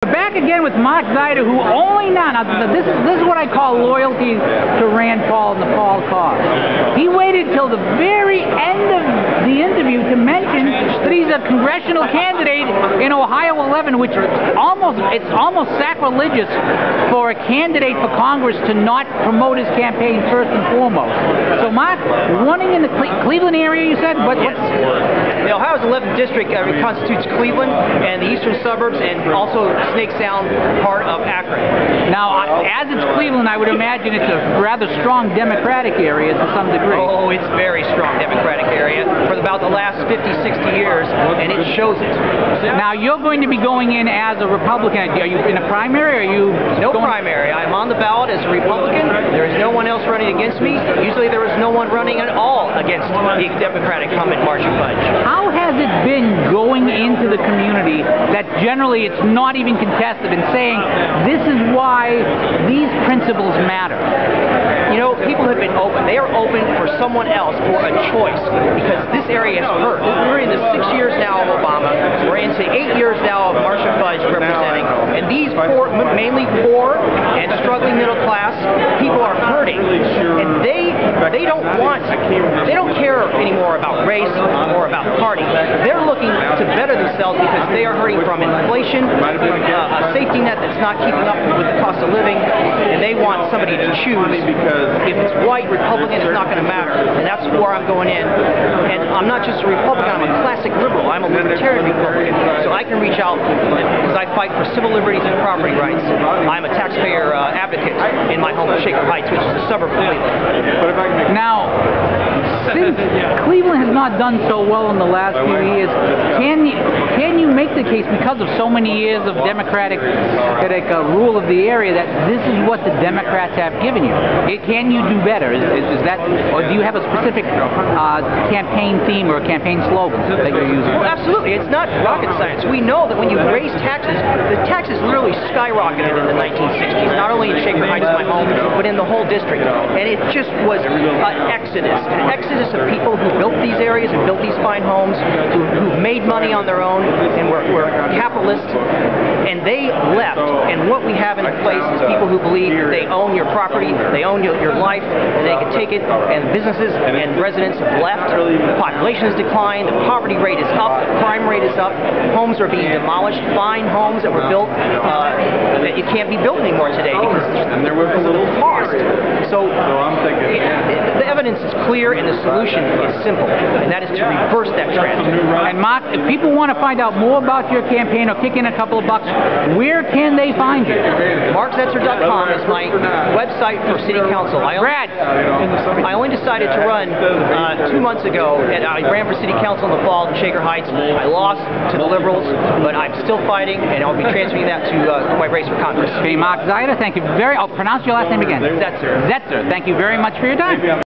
Back again with Mark Zetzer, who only now this is what I call loyalty to Rand Paul and the Paul cause. He waited till the very end of the interview to mention that he's a congressional candidate in Ohio 11, which it's almost sacrilegious for a candidate for Congress to not promote his campaign first and foremost. So Mark, running in the Cleveland area, you said? Yes. The Ohio's 11th district constitutes Cleveland and the eastern suburbs, and also Snake Sound, part of Akron. Now, as it's Cleveland, I would imagine it's a rather strong Democratic area to some degree. Oh, it's very strong Democratic area for about the last 50, 60 years, and it shows it. Now, you're going to be going in as a Republican. Are you in a primary, or are you... No primary. I'm on the ballot as a Republican. There is no one else running against me. Usually there is no one running at all against the Democratic incumbent, Marcia Fudge. How has it been going into the community that generally it's not even contested and saying this is why these principles matter? You know, people have been open. They are open for someone else for a choice, because this area has hurt. We're in the 6 years now of Obama. We're into 8 years now of Marcia Fudge representing, and these mainly poor and struggling middle class people are hurting, and they don't care anymore about race or about party. They're looking to better themselves because they are hurting from inflation, a safety net that's not keeping up with the cost of living, and they want somebody to choose. If it's white, Republican, it's not going to matter, and that's where I'm going in. And I'm not just a Republican, I'm a classic liberal. I'm a libertarian Republican, so I can reach out because I fight for civil liberties and property rights. I'm a taxpayer advocate in my home of Shaker Heights, which is a suburb of Cleveland. Now, since Cleveland has not done so well in the last few years, can you make the case, because of so many years of Democratic rule of the area, that this is what the Democrats have given you? Can you do better? Is that, or do you have a specific campaign theme or campaign slogan that you're using? Well, absolutely. It's not rocket science. We know that when you raise taxes, the taxes literally skyrocketed in the 1960s, not only in Shaker Heights, my home, but in the whole district. And it just was an exodus of people who built these areas and built these fine homes, who made money on their own and were capitalists, and they left. And what we have in place is people who believe they own your property, they own your life, and they can take it, and businesses and residents have left. The population has declined, the poverty rate is up, the crime rate is up, homes are being demolished, fine homes that were built that you can't be built anymore today because of the cost. So the evidence is clear and the solution is simple, and that is to reverse that trend. And Mark, if people want to find out more about your campaign or kick in a couple of bucks, where can they find you? MarkZetzer.com is my website for city council. I only decided to run 2 months ago, and I ran for city council in the fall in Shaker Heights. I lost to the Liberals, but I'm still fighting, and I'll be transferring that to my race for Congress. Okay, Mark Zetzer, thank you pronounce your last name again. Zetzer. Zetzer, thank you very much for your time.